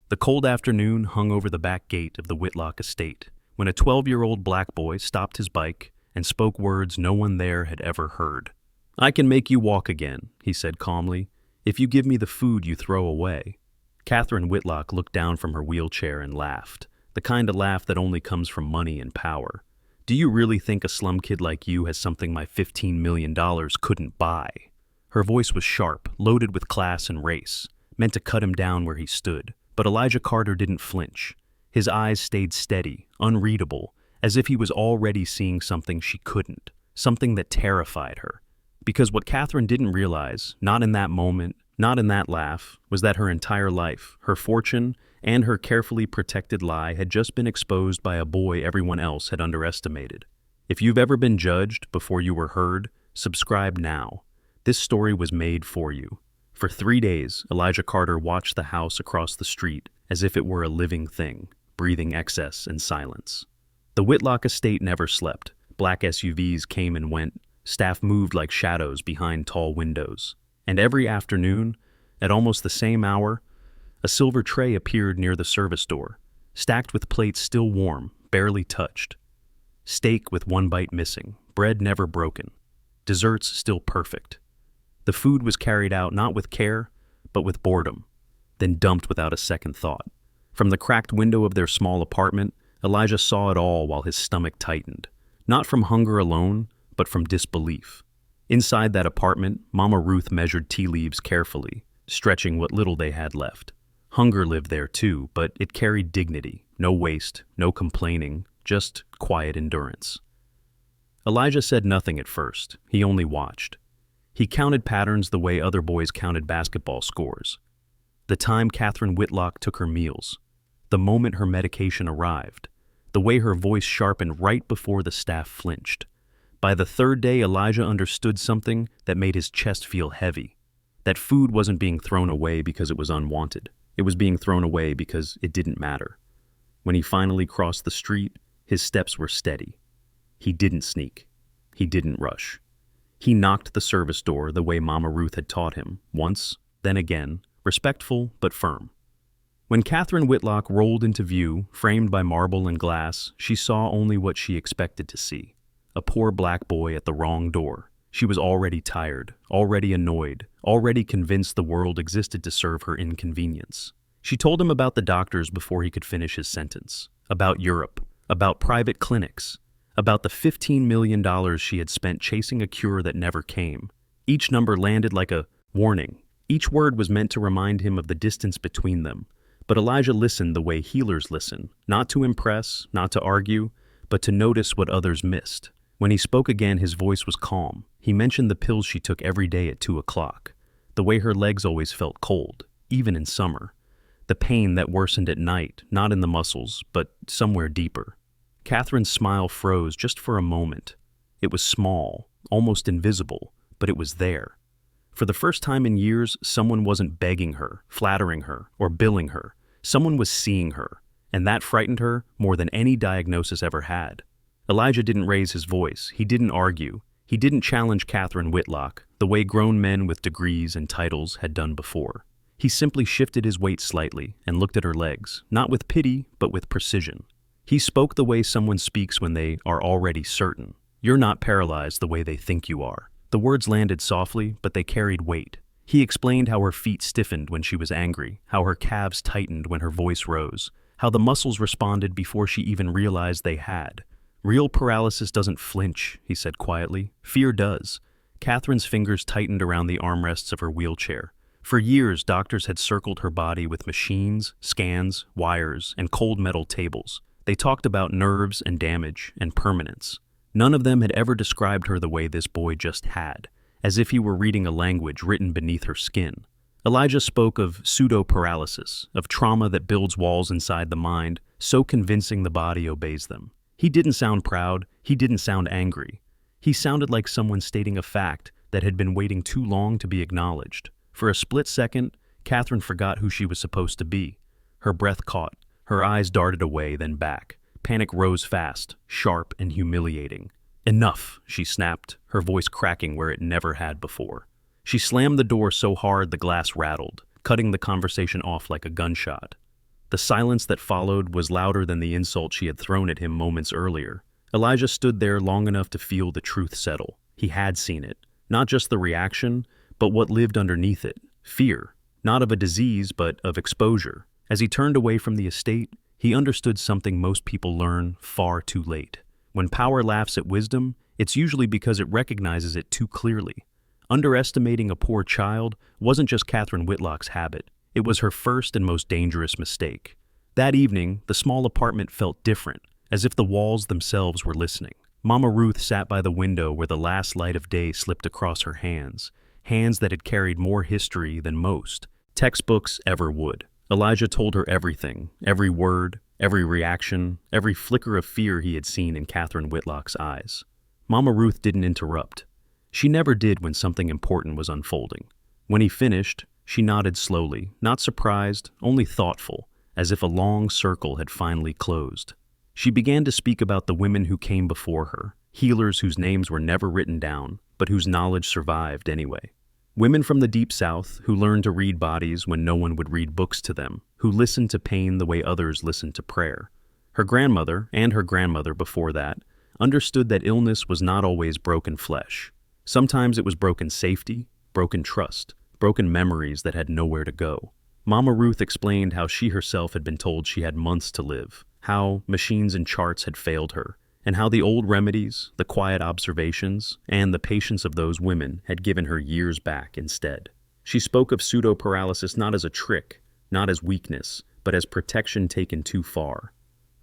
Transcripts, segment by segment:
The cold afternoon hung over the back gate of the Whitlock estate when a 12-year-old black boy stopped his bike and spoke words no one there had ever heard. "I can make you walk again," he said calmly, "if you give me the food you throw away." Catherine Whitlock looked down from her wheelchair and laughed, the kind of laugh that only comes from money and power. "Do you really think a slum kid like you has something my $15 million couldn't buy?" Her voice was sharp, loaded with class and race, meant to cut him down where he stood. But Elijah Carter didn't flinch. His eyes stayed steady, unreadable, as if he was already seeing something she couldn't, something that terrified her. Because what Catherine didn't realize, not in that moment, not in that laugh, was that her entire life, her fortune, and her carefully protected lie had just been exposed by a boy everyone else had underestimated. If you've ever been judged before you were heard, subscribe now. This story was made for you. For 3 days, Elijah Carter watched the house across the street as if it were a living thing, breathing excess and silence. The Whitlock estate never slept. Black SUVs came and went. Staff moved like shadows behind tall windows. And every afternoon, at almost the same hour, a silver tray appeared near the service door, stacked with plates still warm, barely touched. Steak with one bite missing, bread never broken, desserts still perfect. The food was carried out not with care, but with boredom, then dumped without a second thought. From the cracked window of their small apartment, Elijah saw it all while his stomach tightened, not from hunger alone, but from disbelief. Inside that apartment, Mama Ruth measured tea leaves carefully, stretching what little they had left. Hunger lived there too, but it carried dignity, no waste, no complaining, just quiet endurance. Elijah said nothing at first, he only watched. He counted patterns the way other boys counted basketball scores. The time Catherine Whitlock took her meals, the moment her medication arrived, the way her voice sharpened right before the staff flinched. By the third day, Elijah understood something that made his chest feel heavy. That food wasn't being thrown away because it was unwanted. It was being thrown away because it didn't matter. When he finally crossed the street, his steps were steady. He didn't sneak. He didn't rush. He knocked the service door the way Mama Ruth had taught him, once, then again, respectful but firm. When Catherine Whitlock rolled into view, framed by marble and glass, she saw only what she expected to see. A poor black boy at the wrong door. She was already tired, already annoyed, already convinced the world existed to serve her inconvenience. She told him about the doctors before he could finish his sentence, about Europe, about private clinics, about the $15 million she had spent chasing a cure that never came. Each number landed like a warning. Each word was meant to remind him of the distance between them. But Elijah listened the way healers listen, not to impress, not to argue, but to notice what others missed. When he spoke again, his voice was calm. He mentioned the pills she took every day at 2 o'clock, the way her legs always felt cold, even in summer, the pain that worsened at night, not in the muscles, but somewhere deeper. Catherine's smile froze just for a moment. It was small, almost invisible, but it was there. For the first time in years, someone wasn't begging her, flattering her, or billing her. Someone was seeing her, and that frightened her more than any diagnosis ever had. Elijah didn't raise his voice. He didn't argue. He didn't challenge Catherine Whitlock the way grown men with degrees and titles had done before. He simply shifted his weight slightly and looked at her legs, not with pity, but with precision. He spoke the way someone speaks when they are already certain. "You're not paralyzed the way they think you are." The words landed softly, but they carried weight. He explained how her feet stiffened when she was angry, how her calves tightened when her voice rose, how the muscles responded before she even realized they had. "Real paralysis doesn't flinch," he said quietly. "Fear does." Catherine's fingers tightened around the armrests of her wheelchair. For years, doctors had circled her body with machines, scans, wires, and cold metal tables. They talked about nerves and damage and permanence. None of them had ever described her the way this boy just had, as if he were reading a language written beneath her skin. Elijah spoke of pseudo-paralysis, of trauma that builds walls inside the mind, so convincing the body obeys them. He didn't sound proud, he didn't sound angry. He sounded like someone stating a fact that had been waiting too long to be acknowledged. For a split second, Catherine forgot who she was supposed to be. Her breath caught. Her eyes darted away, then back. Panic rose fast, sharp and humiliating. "Enough," she snapped, her voice cracking where it never had before. She slammed the door so hard the glass rattled, cutting the conversation off like a gunshot. The silence that followed was louder than the insult she had thrown at him moments earlier. Elijah stood there long enough to feel the truth settle. He had seen it. Not just the reaction, but what lived underneath it. Fear. Not of a disease, but of exposure. As he turned away from the estate, he understood something most people learn far too late. When power laughs at wisdom, it's usually because it recognizes it too clearly. Underestimating a poor child wasn't just Catherine Whitlock's habit. It was her first and most dangerous mistake. That evening, the small apartment felt different, as if the walls themselves were listening. Mama Ruth sat by the window where the last light of day slipped across her hands that had carried more history than most textbooks ever would. Elijah told her everything, every word, every reaction, every flicker of fear he had seen in Catherine Whitlock's eyes. Mama Ruth didn't interrupt. She never did when something important was unfolding. When he finished, she nodded slowly, not surprised, only thoughtful, as if a long circle had finally closed. She began to speak about the women who came before her, healers whose names were never written down, but whose knowledge survived anyway. Women from the Deep South who learned to read bodies when no one would read books to them, who listened to pain the way others listened to prayer. Her grandmother, and her grandmother before that, understood that illness was not always broken flesh. Sometimes it was broken safety, broken trust, broken memories that had nowhere to go. Mama Ruth explained how she herself had been told she had months to live, how machines and charts had failed her, and how the old remedies, the quiet observations, and the patience of those women had given her years back instead. She spoke of pseudo-paralysis not as a trick, not as weakness, but as protection taken too far.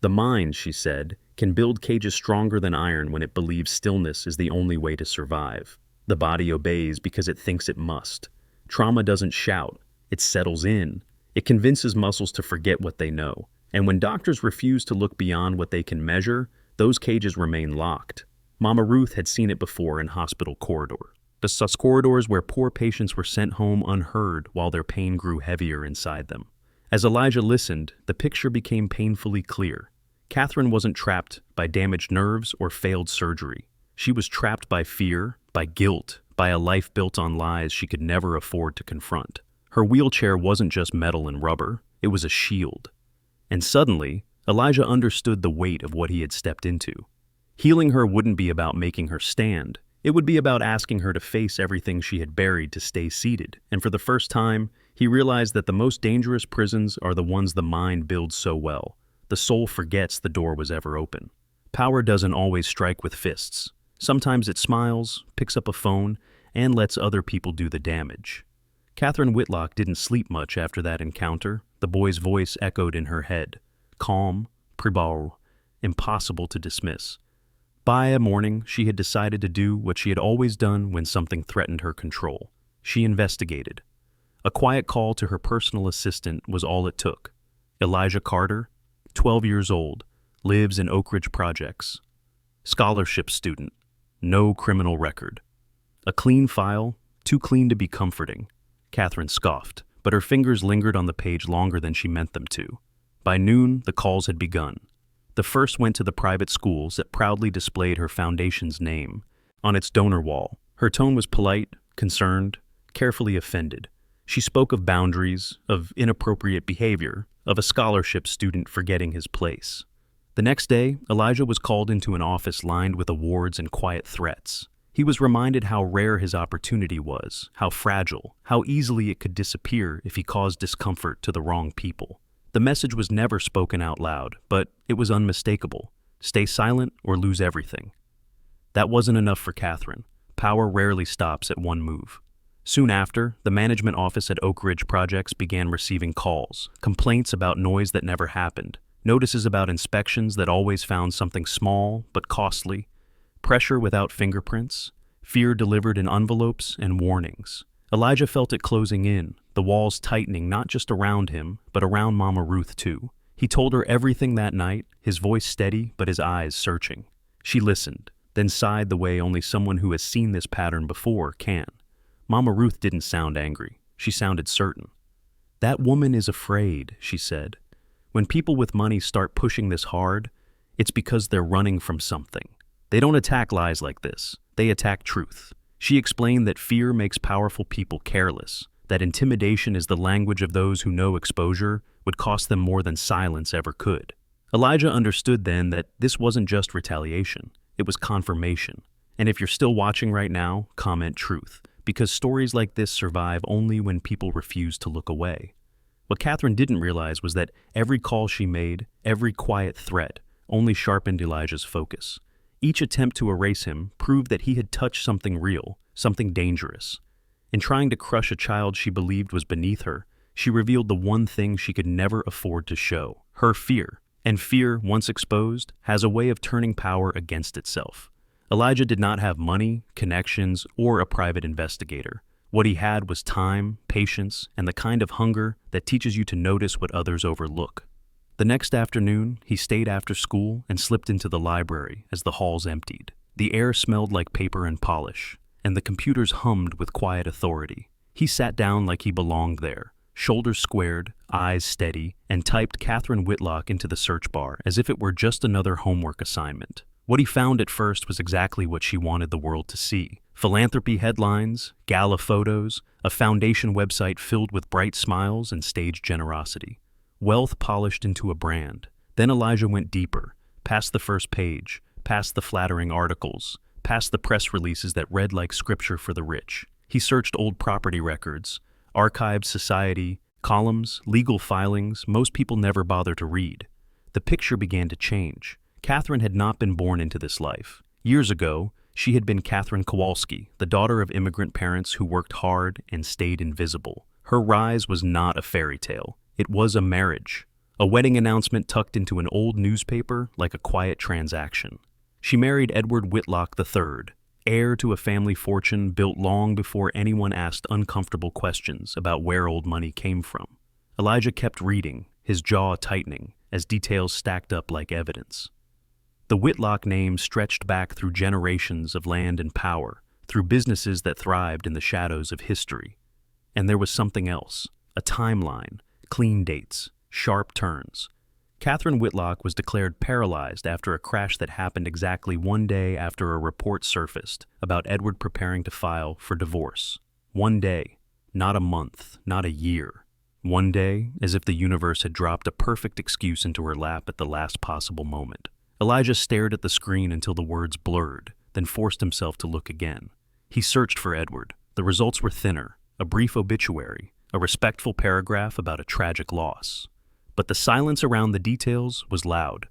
The mind, she said, can build cages stronger than iron when it believes stillness is the only way to survive. The body obeys because it thinks it must. Trauma doesn't shout, it settles in. It convinces muscles to forget what they know. And when doctors refuse to look beyond what they can measure, those cages remain locked. Mama Ruth had seen it before in hospital corridors. The sus corridors where poor patients were sent home unheard while their pain grew heavier inside them. As Elijah listened, the picture became painfully clear. Catherine wasn't trapped by damaged nerves or failed surgery. She was trapped by fear, by guilt, by a life built on lies she could never afford to confront. Her wheelchair wasn't just metal and rubber, it was a shield. And suddenly, Elijah understood the weight of what he had stepped into. Healing her wouldn't be about making her stand. It would be about asking her to face everything she had buried to stay seated. And for the first time, he realized that the most dangerous prisons are the ones the mind builds so well. The soul forgets the door was ever open. Power doesn't always strike with fists. Sometimes it smiles, picks up a phone, and lets other people do the damage. Catherine Whitlock didn't sleep much after that encounter. The boy's voice echoed in her head. Calm, pribal, impossible to dismiss. By a morning, she had decided to do what she had always done when something threatened her control. She investigated. A quiet call to her personal assistant was all it took. Elijah Carter, 12 years old, lives in Oak Ridge Projects. Scholarship student, no criminal record. A clean file, too clean to be comforting. Catherine scoffed, but her fingers lingered on the page longer than she meant them to. By noon, the calls had begun. The first went to the private schools that proudly displayed her foundation's name. On its donor wall, her tone was polite, concerned, carefully offended. She spoke of boundaries, of inappropriate behavior, of a scholarship student forgetting his place. The next day, Elijah was called into an office lined with awards and quiet threats. He was reminded how rare his opportunity was, how fragile, how easily it could disappear if he caused discomfort to the wrong people. The message was never spoken out loud, but it was unmistakable. Stay silent or lose everything. That wasn't enough for Catherine. Power rarely stops at one move. Soon after, the management office at Oak Ridge Projects began receiving calls, complaints about noise that never happened, notices about inspections that always found something small but costly, pressure without fingerprints, fear delivered in envelopes, and warnings. Elijah felt it closing in, the walls tightening not just around him, but around Mama Ruth too. He told her everything that night, his voice steady but his eyes searching. She listened, then sighed the way only someone who has seen this pattern before can. Mama Ruth didn't sound angry. She sounded certain. "That woman is afraid," she said. "When people with money start pushing this hard, it's because they're running from something. They don't attack lies like this. They attack truth." She explained that fear makes powerful people careless, that intimidation is the language of those who know exposure would cost them more than silence ever could. Elijah understood then that this wasn't just retaliation, it was confirmation. And if you're still watching right now, comment truth, because stories like this survive only when people refuse to look away. What Catherine didn't realize was that every call she made, every quiet threat, only sharpened Elijah's focus. Each attempt to erase him proved that he had touched something real, something dangerous. In trying to crush a child she believed was beneath her, she revealed the one thing she could never afford to show, her fear. And fear, once exposed, has a way of turning power against itself. Elijah did not have money, connections, or a private investigator. What he had was time, patience, and the kind of hunger that teaches you to notice what others overlook. The next afternoon, he stayed after school and slipped into the library as the halls emptied. The air smelled like paper and polish, and the computers hummed with quiet authority. He sat down like he belonged there, shoulders squared, eyes steady, and typed Catherine Whitlock into the search bar as if it were just another homework assignment. What he found at first was exactly what she wanted the world to see. Philanthropy headlines, gala photos, a foundation website filled with bright smiles and staged generosity. Wealth polished into a brand. Then Elijah went deeper, past the first page, past the flattering articles, past the press releases that read like scripture for the rich. He searched old property records, archived society, columns, legal filings most people never bother to read. The picture began to change. Catherine had not been born into this life. Years ago, she had been Catherine Kowalski, the daughter of immigrant parents who worked hard and stayed invisible. Her rise was not a fairy tale. It was a marriage. A wedding announcement tucked into an old newspaper like a quiet transaction. She married Edward Whitlock III, heir to a family fortune built long before anyone asked uncomfortable questions about where old money came from. Elijah kept reading, his jaw tightening, as details stacked up like evidence. The Whitlock name stretched back through generations of land and power, through businesses that thrived in the shadows of history. And there was something else, a timeline, clean dates, sharp turns. Catherine Whitlock was declared paralyzed after a crash that happened exactly one day after a report surfaced about Edward preparing to file for divorce. One day, not a month, not a year. One day, as if the universe had dropped a perfect excuse into her lap at the last possible moment. Elijah stared at the screen until the words blurred, then forced himself to look again. He searched for Edward. The results were thinner, a brief obituary, a respectful paragraph about a tragic loss. But the silence around the details was loud.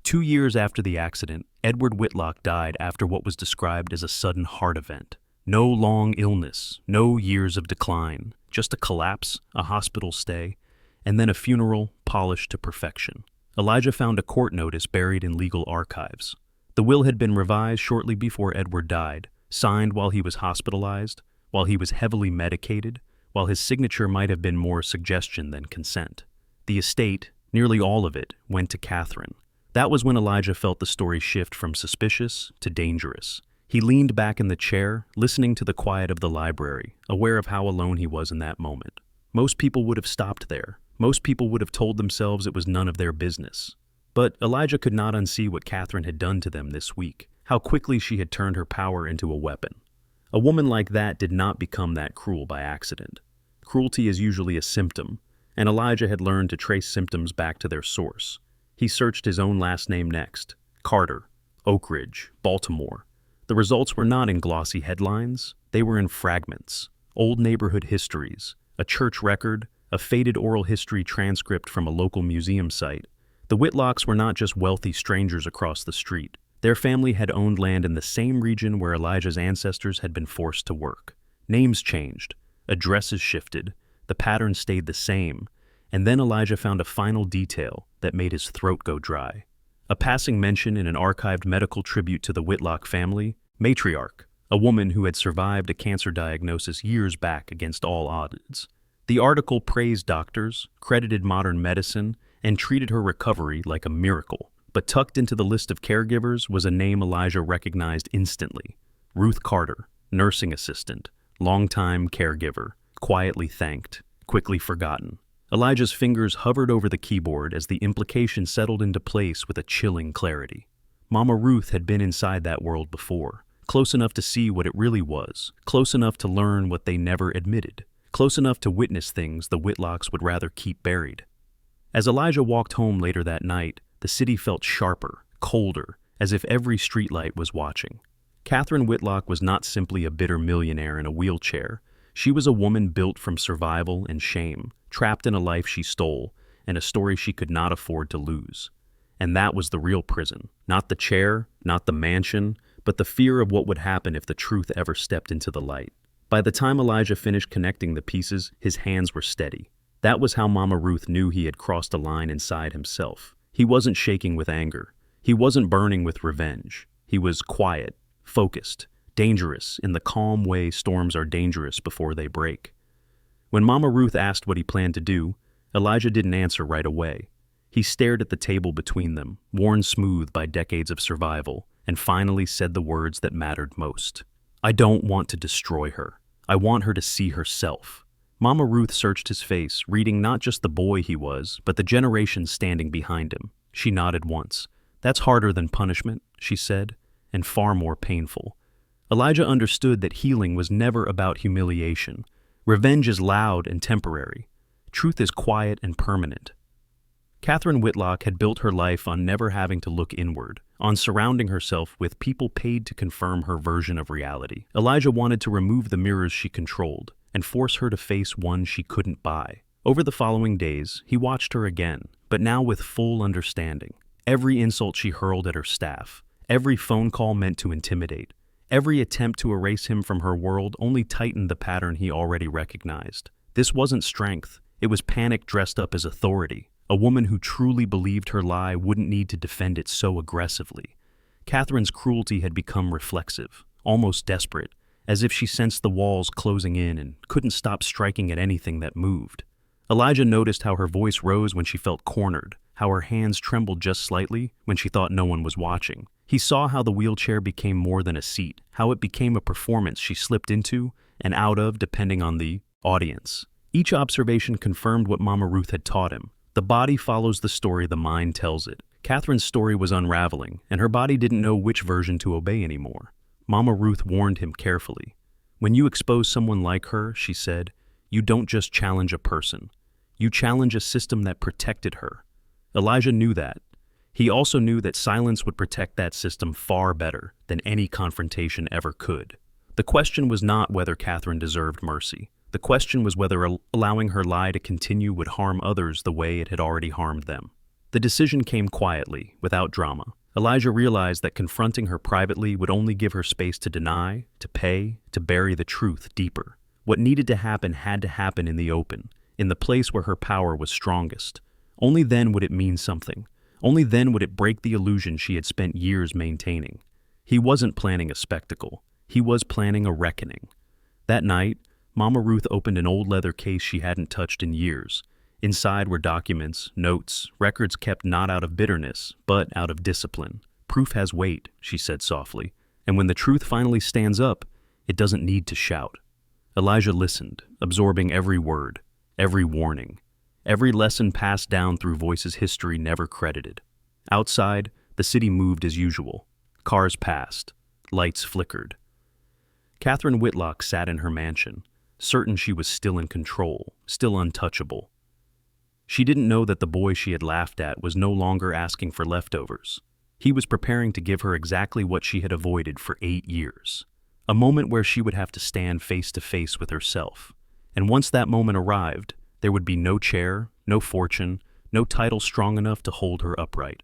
2 years after the accident, Edward Whitlock died after what was described as a sudden heart event. No long illness, no years of decline, just a collapse, a hospital stay, and then a funeral polished to perfection. Elijah found a court notice buried in legal archives. The will had been revised shortly before Edward died, signed while he was hospitalized, while he was heavily medicated, while his signature might have been more suggestion than consent. The estate, nearly all of it, went to Catherine. That was when Elijah felt the story shift from suspicious to dangerous. He leaned back in the chair, listening to the quiet of the library, aware of how alone he was in that moment. Most people would have stopped there. Most people would have told themselves it was none of their business. But Elijah could not unsee what Catherine had done to them this week, how quickly she had turned her power into a weapon. A woman like that did not become that cruel by accident. Cruelty is usually a symptom, and Elijah had learned to trace symptoms back to their source. He searched his own last name next, Carter, Oak Ridge, Baltimore. The results were not in glossy headlines, they were in fragments, old neighborhood histories, a church record, a faded oral history transcript from a local museum site. The Whitlocks were not just wealthy strangers across the street. Their family had owned land in the same region where Elijah's ancestors had been forced to work. Names changed, addresses shifted, the pattern stayed the same, and then Elijah found a final detail that made his throat go dry. A passing mention in an archived medical tribute to the Whitlock family, matriarch, a woman who had survived a cancer diagnosis years back against all odds. The article praised doctors, credited modern medicine, and treated her recovery like a miracle. But tucked into the list of caregivers was a name Elijah recognized instantly. Ruth Carter, nursing assistant, longtime caregiver, quietly thanked, quickly forgotten. Elijah's fingers hovered over the keyboard as the implication settled into place with a chilling clarity. Mama Ruth had been inside that world before, close enough to see what it really was, close enough to learn what they never admitted, close enough to witness things the Whitlocks would rather keep buried. As Elijah walked home later that night, the city felt sharper, colder, as if every streetlight was watching. Catherine Whitlock was not simply a bitter millionaire in a wheelchair. She was a woman built from survival and shame, trapped in a life she stole, and a story she could not afford to lose. And that was the real prison. Not the chair, not the mansion, but the fear of what would happen if the truth ever stepped into the light. By the time Elijah finished connecting the pieces, his hands were steady. That was how Mama Ruth knew he had crossed a line inside himself. He wasn't shaking with anger. He wasn't burning with revenge. He was quiet, focused, dangerous in the calm way storms are dangerous before they break. When Mama Ruth asked what he planned to do, Elijah didn't answer right away. He stared at the table between them, worn smooth by decades of survival, and finally said the words that mattered most. "I don't want to destroy her. I want her to see herself." Mama Ruth searched his face, reading not just the boy he was, but the generation standing behind him. She nodded once. "That's harder than punishment," she said, "and far more painful." Elijah understood that healing was never about humiliation. Revenge is loud and temporary. Truth is quiet and permanent. Catherine Whitlock had built her life on never having to look inward, on surrounding herself with people paid to confirm her version of reality. Elijah wanted to remove the mirrors she controlled and force her to face one she couldn't buy. Over the following days, he watched her again, but now with full understanding. Every insult she hurled at her staff, every phone call meant to intimidate, every attempt to erase him from her world only tightened the pattern he already recognized. This wasn't strength, it was panic dressed up as authority. A woman who truly believed her lie wouldn't need to defend it so aggressively. Catherine's cruelty had become reflexive, almost desperate, as if she sensed the walls closing in and couldn't stop striking at anything that moved. Elijah noticed how her voice rose when she felt cornered, how her hands trembled just slightly when she thought no one was watching. He saw how the wheelchair became more than a seat, how it became a performance she slipped into and out of depending on the audience. Each observation confirmed what Mama Ruth had taught him. The body follows the story the mind tells it. Catherine's story was unraveling, and her body didn't know which version to obey anymore. Mama Ruth warned him carefully. "When you expose someone like her," she said, "you don't just challenge a person. You challenge a system that protected her." Elijah knew that. He also knew that silence would protect that system far better than any confrontation ever could. The question was not whether Catherine deserved mercy. The question was whether allowing her lie to continue would harm others the way it had already harmed them. The decision came quietly, without drama. Elijah realized that confronting her privately would only give her space to deny, to pay, to bury the truth deeper. What needed to happen had to happen in the open, in the place where her power was strongest. Only then would it mean something. Only then would it break the illusion she had spent years maintaining. He wasn't planning a spectacle. He was planning a reckoning. That night, Mama Ruth opened an old leather case she hadn't touched in years. Inside were documents, notes, records kept not out of bitterness, but out of discipline. "Proof has weight," she said softly, "and when the truth finally stands up, it doesn't need to shout." Elijah listened, absorbing every word, every warning, every lesson passed down through voices history never credited. Outside, the city moved as usual. Cars passed. Lights flickered. Catherine Whitlock sat in her mansion, certain she was still in control, still untouchable. She didn't know that the boy she had laughed at was no longer asking for leftovers. He was preparing to give her exactly what she had avoided for 8 years. A moment where she would have to stand face to face with herself. And once that moment arrived, there would be no chair, no fortune, no title strong enough to hold her upright.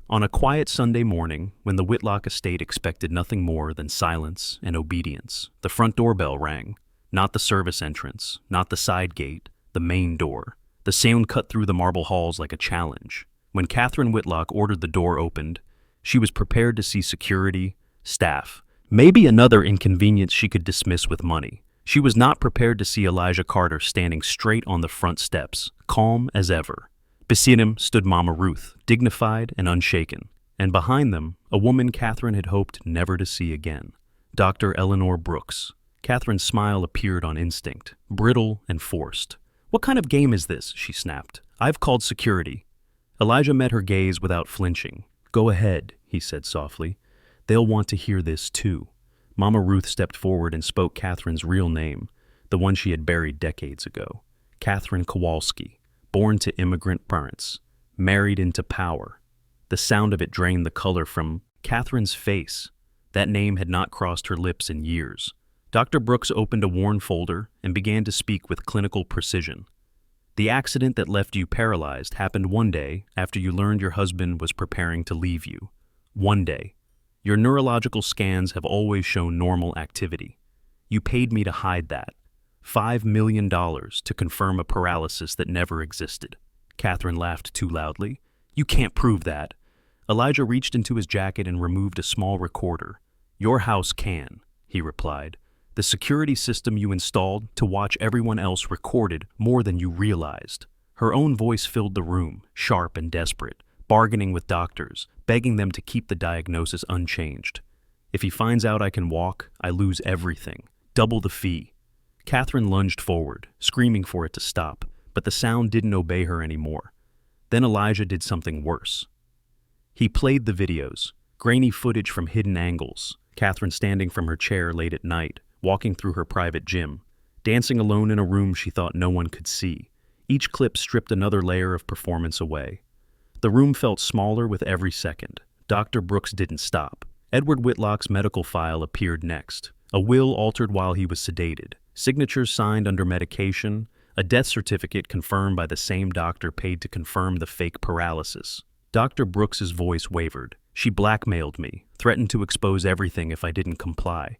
On a quiet Sunday morning, when the Whitlock estate expected nothing more than silence and obedience, the front doorbell rang. Not the service entrance, not the side gate, the main door. The sound cut through the marble halls like a challenge. When Catherine Whitlock ordered the door opened, she was prepared to see security, staff, maybe another inconvenience she could dismiss with money. She was not prepared to see Elijah Carter standing straight on the front steps, calm as ever. Beside him stood Mama Ruth, dignified and unshaken, and behind them, a woman Catherine had hoped never to see again, Dr. Eleanor Brooks. Catherine's smile appeared on instinct, brittle and forced. "What kind of game is this?" she snapped. "I've called security." Elijah met her gaze without flinching. "Go ahead," he said softly. "They'll want to hear this too." Mama Ruth stepped forward and spoke Catherine's real name, the one she had buried decades ago. Catherine Kowalski, born to immigrant parents, married into power. The sound of it drained the color from Catherine's face. That name had not crossed her lips in years. Dr. Brooks opened a worn folder and began to speak with clinical precision. The accident that left you paralyzed happened one day after you learned your husband was preparing to leave you. One day. Your neurological scans have always shown normal activity. You paid me to hide that. $5 million to confirm a paralysis that never existed. Catherine laughed too loudly. You can't prove that. Elijah reached into his jacket and removed a small recorder. Your house can, he replied. The security system you installed to watch everyone else recorded more than you realized. Her own voice filled the room, sharp and desperate, bargaining with doctors, begging them to keep the diagnosis unchanged. If he finds out I can walk, I lose everything. Double the fee. Catherine lunged forward, screaming for it to stop, but the sound didn't obey her anymore. Then Elijah did something worse. He played the videos, grainy footage from hidden angles, Catherine standing from her chair late at night, walking through her private gym, dancing alone in a room she thought no one could see. Each clip stripped another layer of performance away. The room felt smaller with every second. Dr. Brooks didn't stop. Edward Whitlock's medical file appeared next. A will altered while he was sedated, signatures signed under medication, a death certificate confirmed by the same doctor paid to confirm the fake paralysis. Dr. Brooks's voice wavered. She blackmailed me, threatened to expose everything if I didn't comply.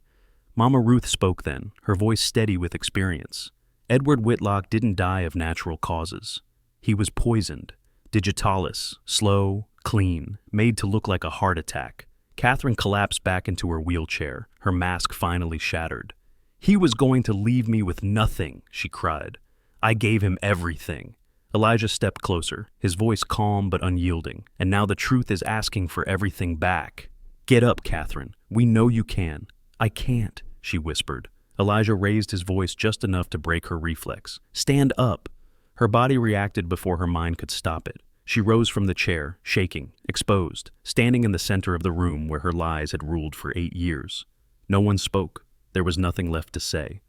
Mama Ruth spoke then, her voice steady with experience. Edward Whitlock didn't die of natural causes. He was poisoned. Digitalis, slow, clean, made to look like a heart attack. Catherine collapsed back into her wheelchair, her mask finally shattered. He was going to leave me with nothing, she cried. I gave him everything. Elijah stepped closer, his voice calm but unyielding, and now the truth is asking for everything back. Get up, Catherine. We know you can. I can't, she whispered. Elijah raised his voice just enough to break her reflex. Stand up. Her body reacted before her mind could stop it. She rose from the chair, shaking, exposed, standing in the center of the room where her lies had ruled for 8 years. No one spoke. There was nothing left to say.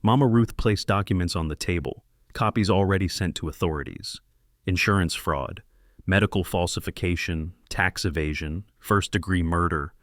Mama Ruth placed documents on the table, copies already sent to authorities. Insurance fraud, medical falsification, tax evasion, first-degree murder.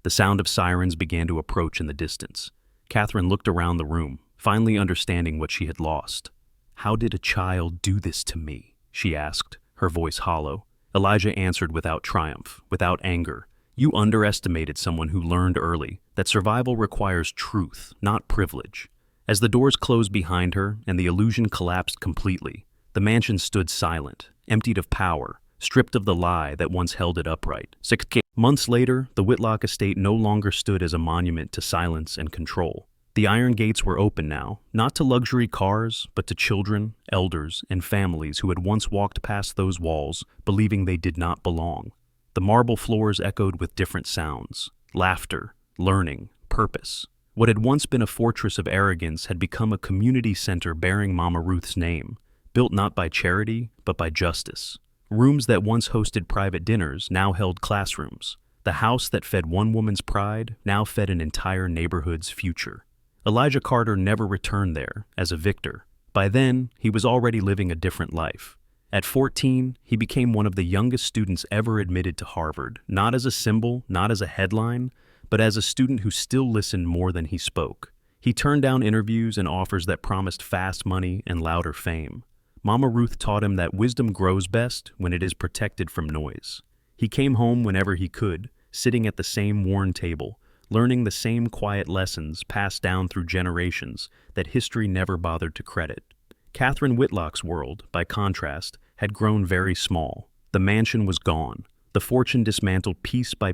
The sound of sirens began to approach in the distance. Catherine looked around the room, finally understanding what she had lost. How did a child do this to me? She asked, her voice hollow. Elijah answered without triumph, without anger. You underestimated someone who learned early that survival requires truth, not privilege. As the doors closed behind her and the illusion collapsed completely, the mansion stood silent, emptied of power, stripped of the lie that once held it upright. 6 months later, the Whitlock estate no longer stood as a monument to silence and control. The iron gates were open now, not to luxury cars, but to children, elders, and families who had once walked past those walls, believing they did not belong. The marble floors echoed with different sounds: laughter, learning, purpose. What had once been a fortress of arrogance had become a community center bearing Mama Ruth's name, built not by charity, but by justice. Rooms that once hosted private dinners now held classrooms. The house that fed one woman's pride now fed an entire neighborhood's future. Elijah Carter never returned there as a victor. By then, he was already living a different life. At 14, he became one of the youngest students ever admitted to Harvard, not as a symbol, not as a headline, but as a student who still listened more than he spoke. He turned down interviews and offers that promised fast money and louder fame. Mama Ruth taught him that wisdom grows best when it is protected from noise. He came home whenever he could, sitting at the same worn table, learning the same quiet lessons passed down through generations that history never bothered to credit. Catherine Whitlock's world, by contrast, had grown very small. The mansion was gone, the fortune dismantled piece by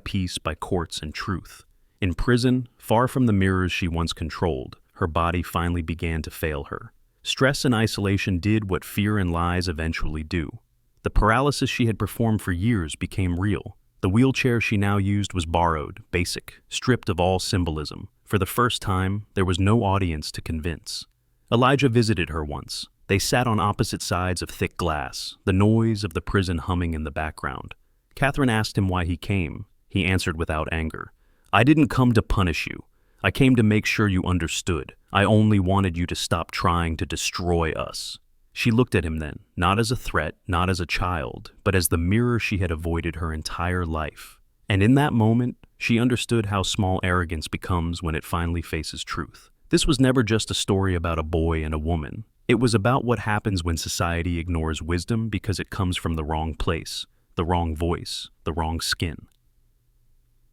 courts and truth. In prison, far from the mirrors she once controlled, her body finally began to fail her. Stress and isolation did what fear and lies eventually do. The paralysis she had performed for years became real. The wheelchair she now used was borrowed, basic, stripped of all symbolism. For the first time, there was no audience to convince. Elijah visited her once. They sat on opposite sides of thick glass, the noise of the prison humming in the background. Catherine asked him why he came. He answered without anger. I didn't come to punish you. I came to make sure you understood. I only wanted you to stop trying to destroy us. She looked at him then, not as a threat, not as a child, but as the mirror she had avoided her entire life. And in that moment, she understood how small arrogance becomes when it finally faces truth. This was never just a story about a boy and a woman. It was about what happens when society ignores wisdom because it comes from the wrong place, the wrong voice, the wrong skin.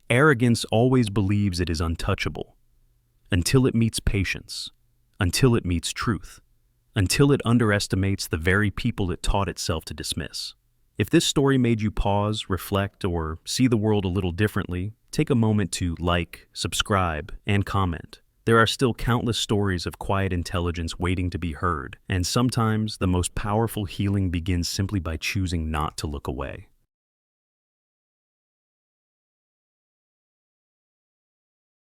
Arrogance always believes it is untouchable, until it meets patience, until it meets truth, until it underestimates the very people it taught itself to dismiss. If this story made you pause, reflect, or see the world a little differently, take a moment to like, subscribe, and comment. There are still countless stories of quiet intelligence waiting to be heard, and sometimes the most powerful healing begins simply by choosing not to look away.